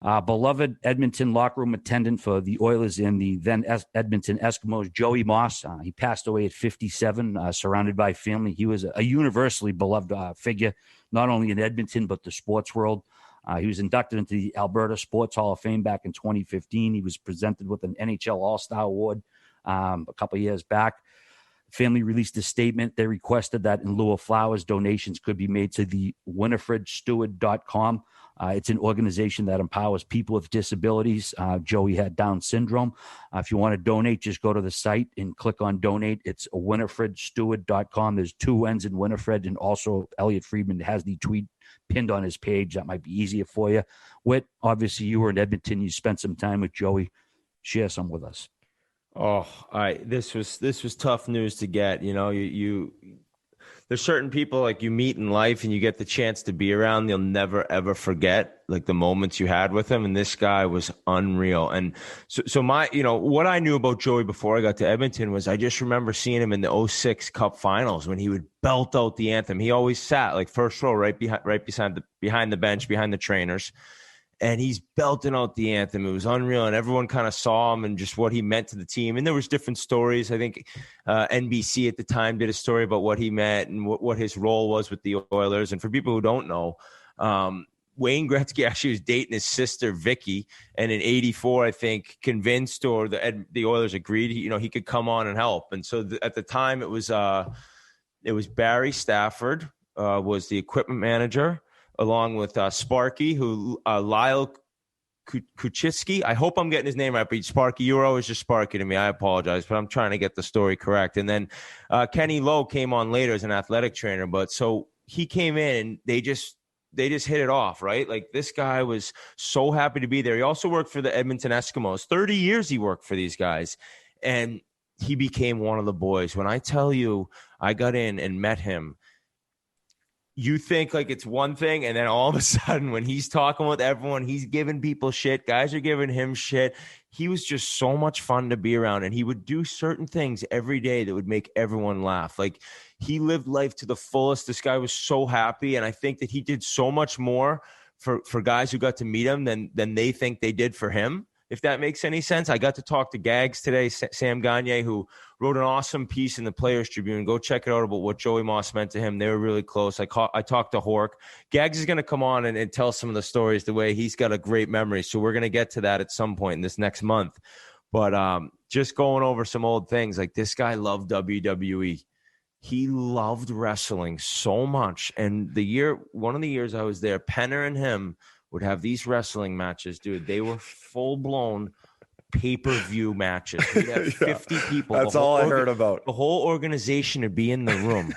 Beloved Edmonton locker room attendant for the Oilers and the then Edmonton Eskimos, Joey Moss. He passed away at 57, surrounded by family. He was a universally beloved figure, not only in Edmonton, but the sports world. He was inducted into the Alberta Sports Hall of Fame back in 2015. He was presented with an NHL All-Star Award a couple of years back. Family released a statement. They requested that in lieu of flowers, donations could be made to the winifredstewart.com. It's an organization that empowers people with disabilities. Joey had Down syndrome. If you want to donate, just go to the site and click on donate. It's winifredstewart.com. There's 2 N's in Winifred, and also Elliot Friedman has the tweet pinned on his page. That might be easier for you. Whit, obviously you were in Edmonton. You spent some time with Joey. Share some with us. Oh, this was tough news to get. You know, you there's certain people like you meet in life and you get the chance to be around. You'll never ever forget like the moments you had with him. And this guy was unreal. And so my, you know, what I knew about Joey before I got to Edmonton was I just remember seeing him in the 06 Cup Finals when he would belt out the anthem. He always sat like first row, right behind the bench, behind the trainers. And he's belting out the anthem. It was unreal. And everyone kind of saw him and just what he meant to the team. And there was different stories. I think NBC at the time did a story about what he meant and what his role was with the Oilers. And for people who don't know, Wayne Gretzky actually was dating his sister, Vicky. And in 84, I think, convinced or the Oilers agreed, he could come on and help. And so at the time, it was Barry Stafford was the equipment manager, along with Sparky, Lyle Kuchitsky. I hope I'm getting his name right, but Sparky, you were always just Sparky to me. I apologize, but I'm trying to get the story correct. And then Kenny Lowe came on later as an athletic trainer. But so he came in and they just hit it off, right? Like this guy was so happy to be there. He also worked for the Edmonton Eskimos. 30 years he worked for these guys. And he became one of the boys. When I tell you I got in and met him, you think like it's one thing, and then all of a sudden when he's talking with everyone, he's giving people shit. Guys are giving him shit. He was just so much fun to be around, and he would do certain things every day that would make everyone laugh. Like he lived life to the fullest. This guy was so happy, and I think that he did so much more for guys who got to meet him than they think they did for him, if that makes any sense. I got to talk to Gags today, Sam Gagne, who wrote an awesome piece in the Players Tribune. Go check it out about what Joey Moss meant to him. They were really close. I talked to Hork. Gags is going to come on and tell some of the stories the way he's got a great memory. So we're going to get to that at some point in this next month. But just going over some old things, like this guy loved WWE. He loved wrestling so much. And one of the years I was there, Penner and him would have these wrestling matches, dude. They were full-blown pay-per-view matches. We'd have 50 people. That's all I heard about. The whole organization would be in the room,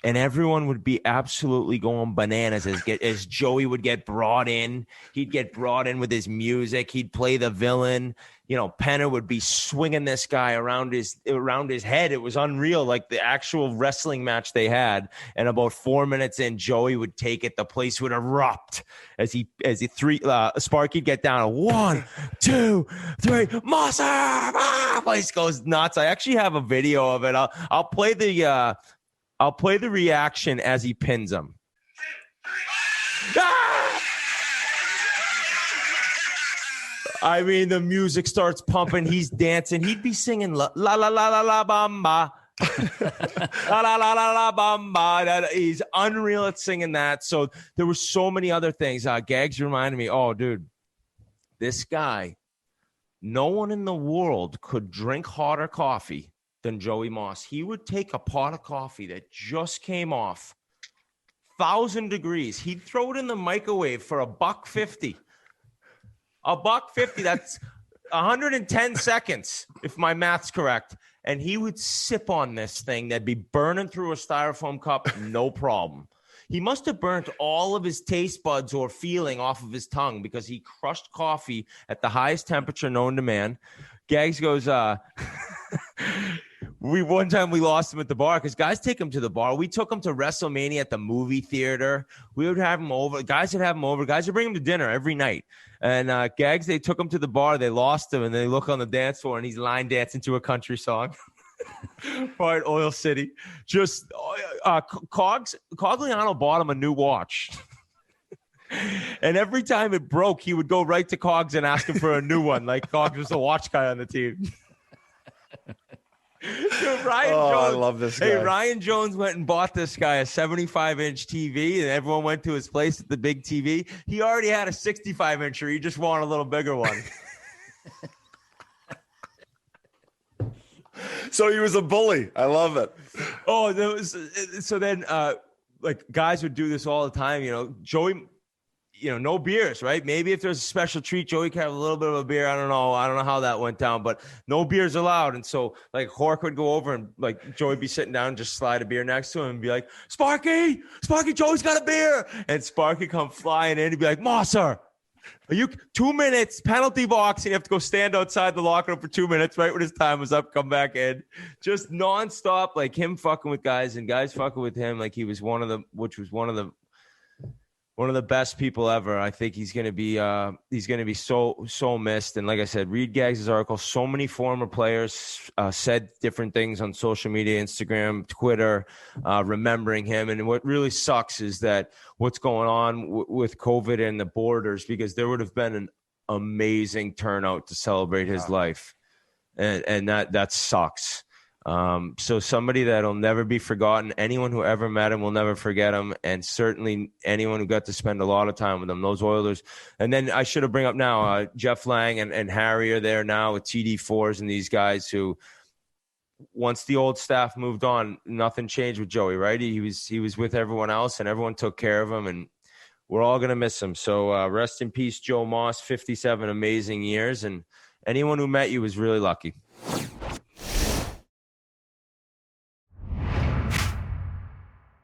and everyone would be absolutely going bananas as Joey would get brought in. He'd get brought in with his music. He'd play the villain. Penner would be swinging this guy around his head. It was unreal, like the actual wrestling match they had. And about 4 minutes in, Joey would take it. The place would erupt as Sparky'd get down. 1, 2, 3, Mossa! Place goes nuts. I actually have a video of it. I'll play the reaction as he pins him. I mean, the music starts pumping. He's dancing. He'd be singing la la la la la la bamba. La la la la la bamba. He's unreal at singing that. So there were so many other things. Gags reminded me, oh, dude, this guy, no one in the world could drink hotter coffee than Joey Moss. He would take a pot of coffee that just came off 1,000 degrees. He'd throw it in the microwave for $1.50. $1.50, that's 110 seconds, if my math's correct. And he would sip on this thing that'd be burning through a styrofoam cup, no problem. He must have burnt all of his taste buds or feeling off of his tongue because he crushed coffee at the highest temperature known to man. Gags goes, one time we lost him at the bar because guys take him to the bar. We took him to WrestleMania at the movie theater. We would have him over. Guys would have him over. Guys would bring him to dinner every night. And Gags, they took him to the bar. They lost him, and they look on the dance floor, and he's line dancing to a country song. Part Oil City. Just Cogliano bought him a new watch. And every time it broke, he would go right to Cogs and ask him for a new one. Like Cogs was the watch guy on the team. Dude, Ryan Jones. I love this guy. Hey, Ryan Jones went and bought this guy a 75-inch TV, and everyone went to his place at the big TV. He already had a 65-incher. He just wanted a little bigger one. So he was a bully. I love it. Oh, there was so then like guys would do this all the time. Joey. No beers, right? Maybe if there's a special treat, Joey could have a little bit of a beer. I don't know how that went down, but no beers allowed. And so like Hork would go over and like Joey would be sitting down and just slide a beer next to him and be like, Sparky, Joey's got a beer. And Sparky come flying in and be like, Mosser, are you 2 minutes, penalty box, and you have to go stand outside the locker room for 2 minutes right when his time was up, come back in. Just nonstop, like him fucking with guys and guys fucking with him. Like he was one of the best people ever. I think he's going to be so missed. And like I said, read Gaggs' article. So many former players said different things on social media, Instagram, Twitter, remembering him. And what really sucks is that what's going on with COVID and the borders, because there would have been an amazing turnout to celebrate his life. And that sucks. So somebody that'll never be forgotten. Anyone who ever met him will never forget him, and certainly anyone who got to spend a lot of time with him. Those Oilers, and then I should have bring up now Jeff Lang and Harry are there now with TD4s and these guys who, once the old staff moved on, nothing changed with Joey. Right? He was with everyone else, and everyone took care of him, and we're all gonna miss him. So rest in peace, Joe Moss. 57 amazing years, and anyone who met you was really lucky.